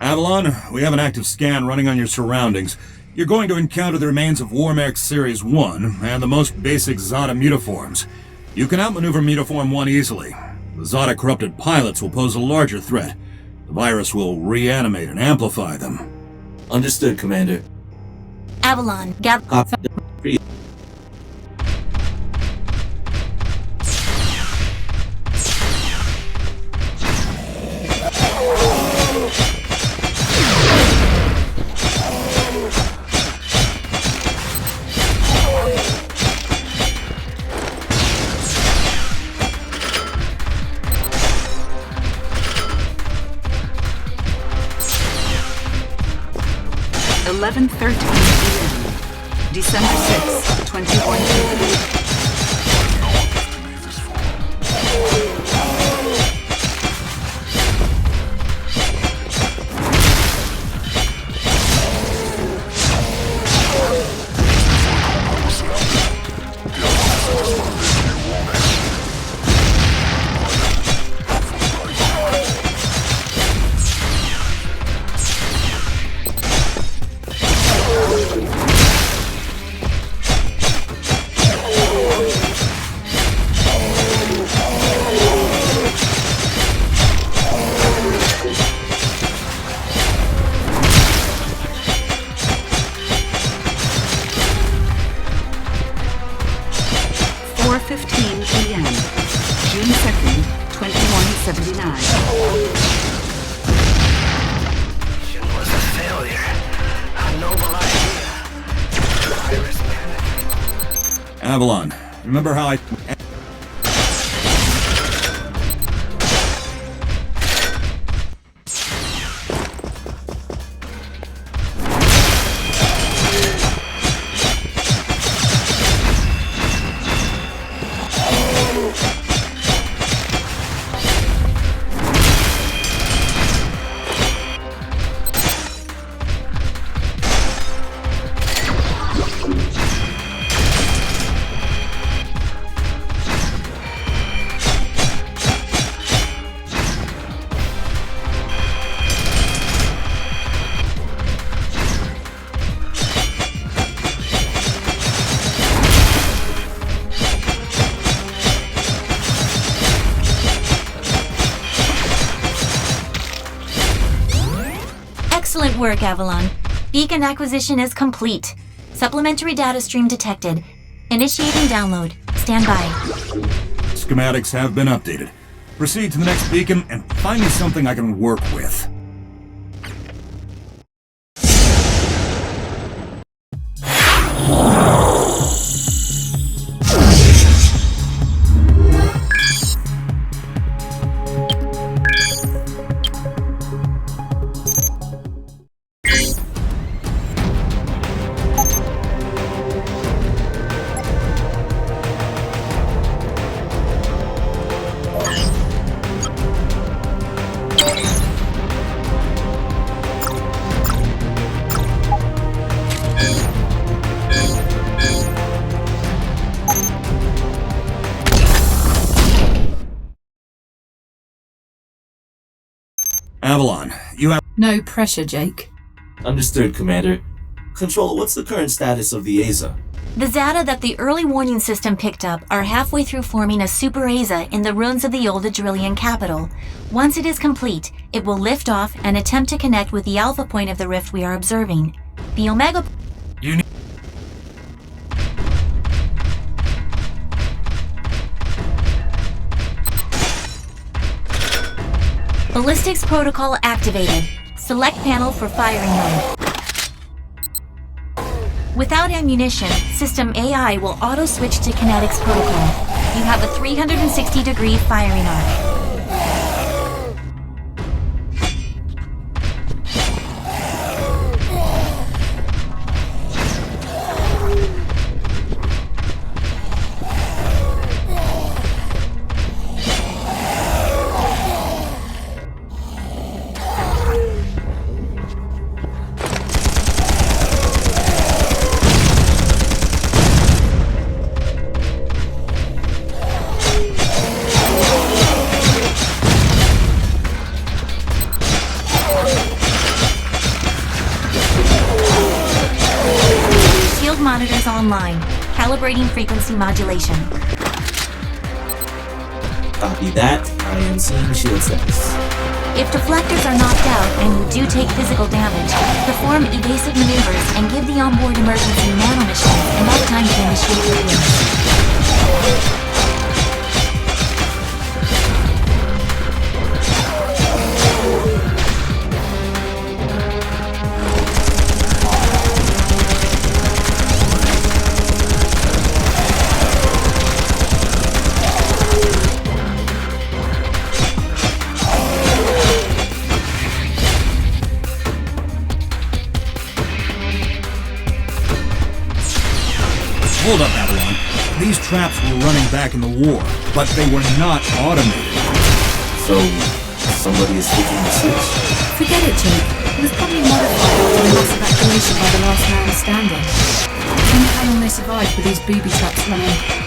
Avalon, we have an active scan running on your surroundings. You're going to encounter the remains of Warmech Series 1 and the most basic Zada mutaforms. You can outmaneuver Mutaform 1 easily. The Zada-corrupted pilots will pose a larger threat. The virus will reanimate and amplify them. Understood, Commander. Avalon, Copy. 11:13 p.m. December 6, 2020. June 2nd, 2179. Mission was a failure. A noble idea. Virus panic. Avalon, remember how I... Excellent work, Avalon. Beacon acquisition is complete. Supplementary data stream detected. Initiating download. Stand by. Schematics have been updated. Proceed to the next beacon and find me something I can work with. Avalon, you have... No pressure, Jake. Understood, Commander. Control, what's the current status of the Aza? The Zada that the early warning system picked up are halfway through forming a super Aza in the ruins of the old Adrillian capital. Once it is complete, it will lift off and attempt to connect with the alpha point of the rift we are observing. The Omega... You need... Ballistics protocol activated. Select panel for firing mode. Without ammunition, System AI will auto-switch to kinetics protocol. You have a 360-degree firing arc. online. Calibrating frequency modulation. Copy that. I am seeing shield status. If deflectors are knocked out and you do take physical damage, perform evasive maneuvers and give the onboard emergency nanomachines enough time to initiate repair. Hold up, Avalon. These traps were running back in the war, but they were not automated. So, somebody is flicking the switch? Forget it, Jake. It was probably modified after the mass evacuation by the last man standing. I wonder how long they survived with these booby traps running.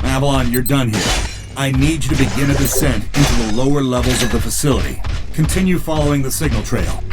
Avalon, you're done here. I need you to begin a descent into the lower levels of the facility. Continue following the signal trail.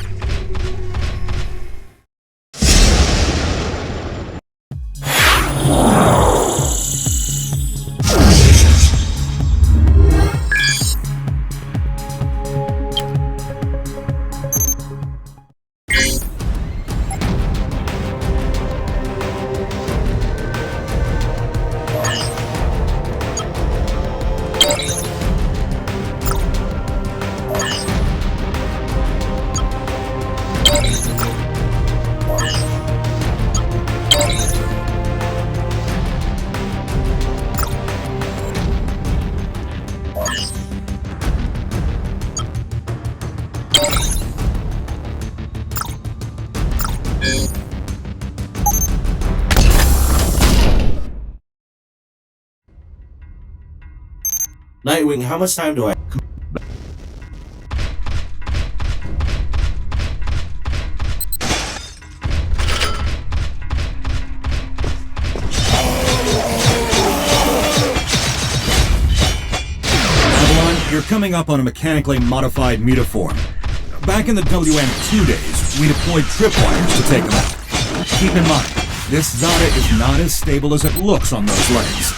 Nightwing, how much time do I... Avalon, you're coming up on a mechanically modified mutaform. Back in the WM2 days, we deployed tripwires to take them out. Keep in mind, this Zada is not as stable as it looks on those legs.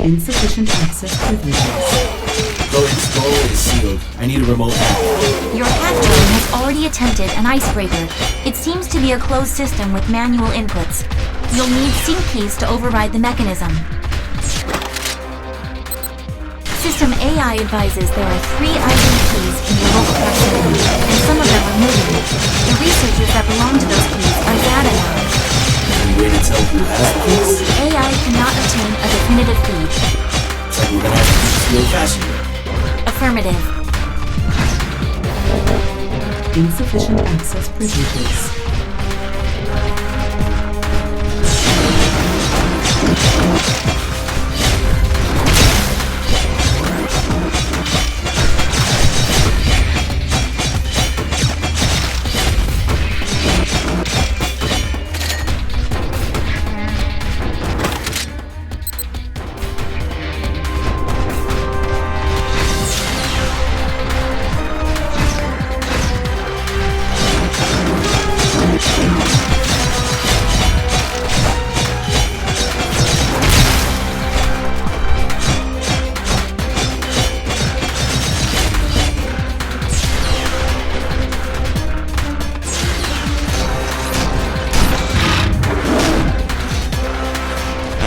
Insufficient access privileges. This doorway is sealed. I need a remote access. Your hack drone has already attempted an icebreaker. It seems to be a closed system with manual inputs. You'll need sync keys to override the mechanism. System AI advises there are 3 ID keys in your local proximity, and some of them are moving. The researchers that belong to those keys are Zada now. Any way to tell who has the keys? AI cannot obtain a definitive feed. It's like we're gonna have to do this the old-fashioned way. Affirmative. Insufficient access privileges.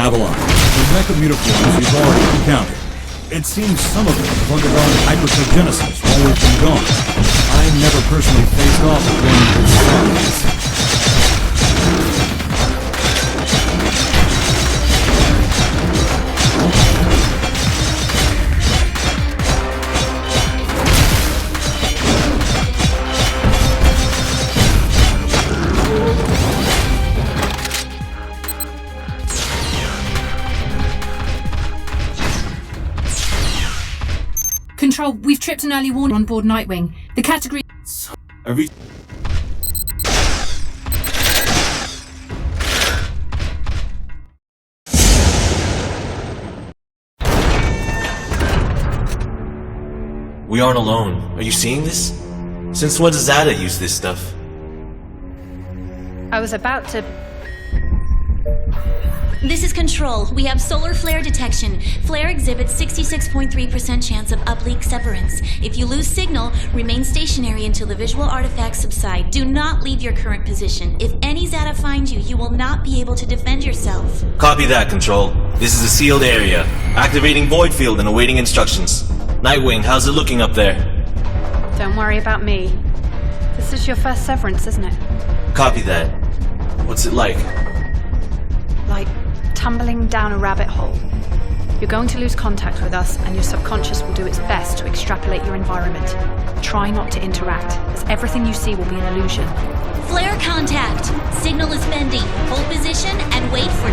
Avalon. The mecha mutaforms you've already encountered. It seems some of them have undergone hypertogenesis while we've been gone. I never personally faced off with one of these size. Control, we've tripped an early warning on board Nightwing. The category... Every... We aren't alone. Are you seeing this? Since when does Zada use this stuff? I was about to... This is Control. We have solar flare detection. Flare exhibits 66.3% chance of upleak separance. If you lose signal, remain stationary until the visual artifacts subside. Do not leave your current position. If any Zata finds you, you will not be able to defend yourself. Copy that, Control. This is a sealed area. Activating void field and awaiting instructions. Nightwing, how's it looking up there? Don't worry about me. This is your first severance, isn't it? Copy that. What's it like? Like tumbling down a rabbit hole. You're going to lose contact with us, and your subconscious will do its best to extrapolate your environment. Try not to interact, as everything you see will be an illusion. Flare contact. Signal is bending. Hold position and wait for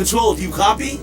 Control, do you copy?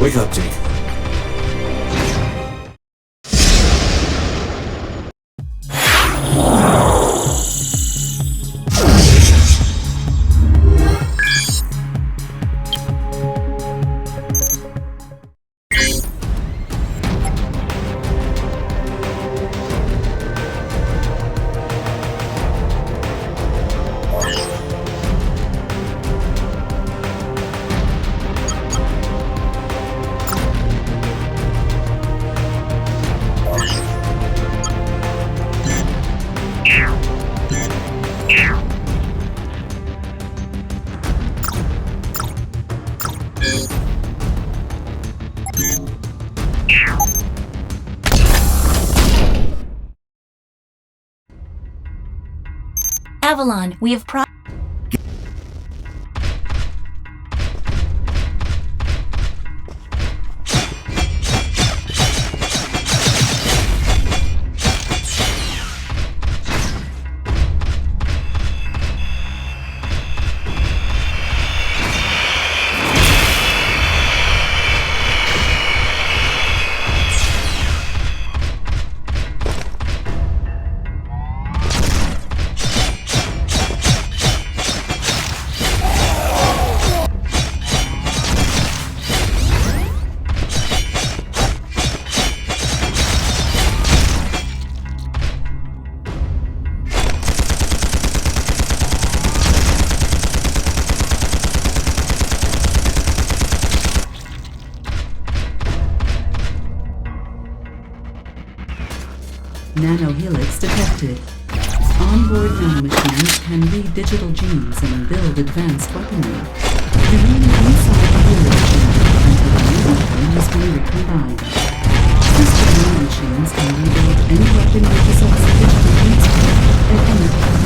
Wake up, Jake. Avalon, we have Nanohelix detected. Onboard nanomachines can read digital genes and build advanced weaponry. Remain inside the helix chamber until the new weapon has been recombined. System nanomachines can rebuild any weapon that possesses digital genes at any time.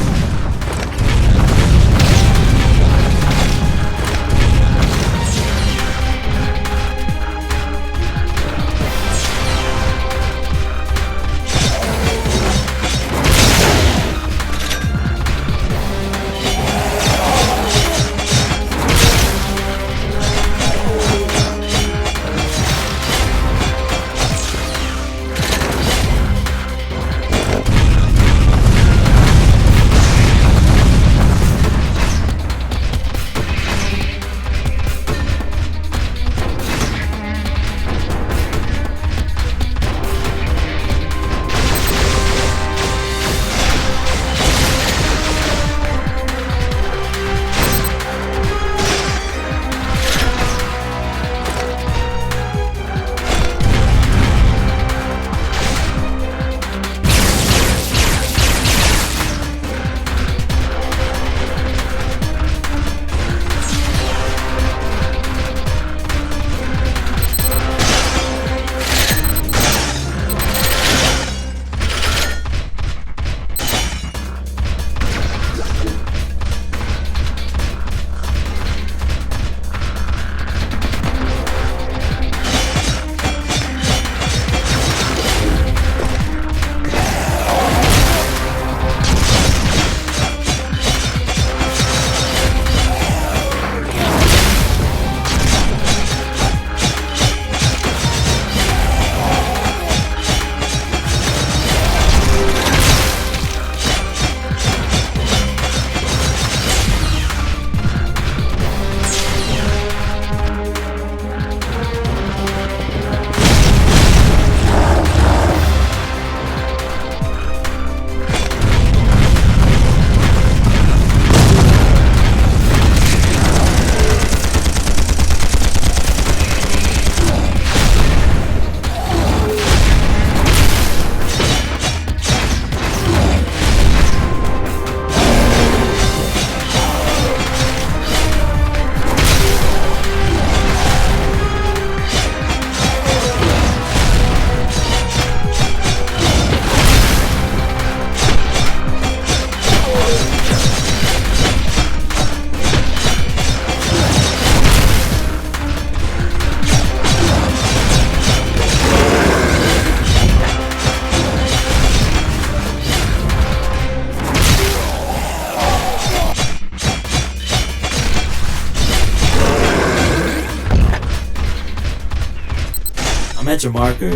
I'm at your marker,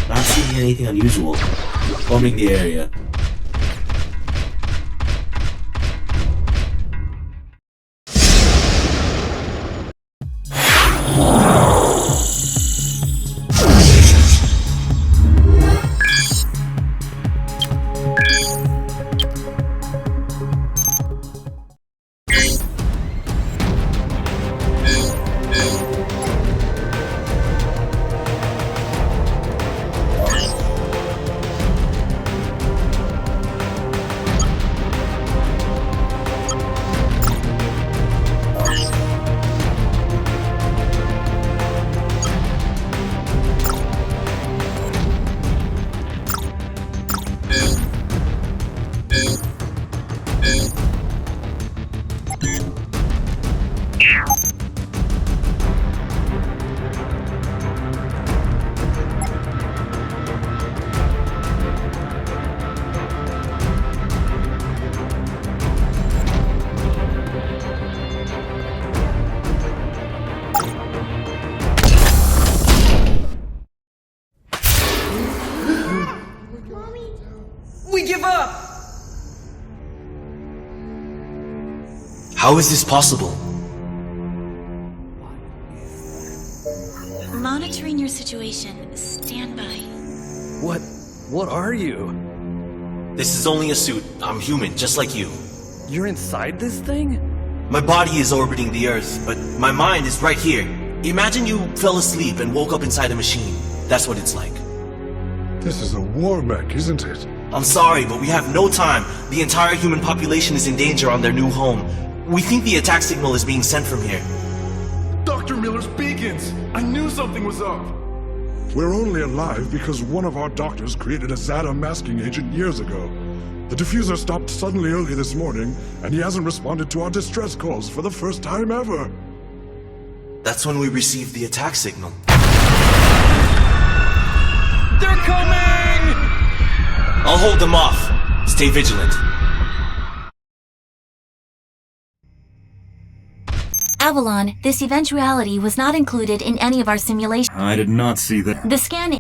not seeing anything unusual. Combing the area. We give up! How is this possible? Monitoring your situation. Stand by. What are you? This is only a suit. I'm human, just like you. You're inside this thing? My body is orbiting the Earth, but my mind is right here. Imagine you fell asleep and woke up inside a machine. That's what it's like. This is a war mech, isn't it? I'm sorry, but we have no time. The entire human population is in danger on their new home. We think the attack signal is being sent from here. Dr. Miller's beacons! I knew something was up! We're only alive because one of our doctors created a Zeta masking agent years ago. The diffuser stopped suddenly early this morning, and he hasn't responded to our distress calls for the first time ever. That's when we received the attack signal. They're coming! I'll hold them off. Stay vigilant. Avalon, this eventuality was not included in any of our simulations. I did not see that. The scan...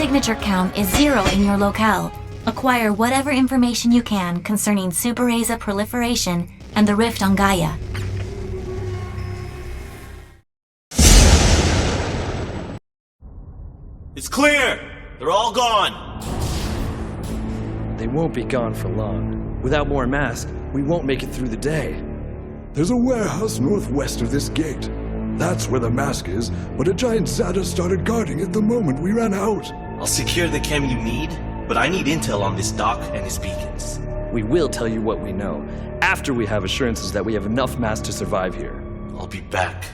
signature count is 0 in your locale. Acquire whatever information you can concerning Super Aza proliferation and the rift on Gaia. It's clear! They're all gone! They won't be gone for long. Without more masks, we won't make it through the day. There's a warehouse northwest of this gate. That's where the mask is, but a giant Zada started guarding it the moment we ran out. I'll secure the chem you need, but I need intel on this doc and his beacons. We will tell you what we know, after we have assurances that we have enough masks to survive here. I'll be back.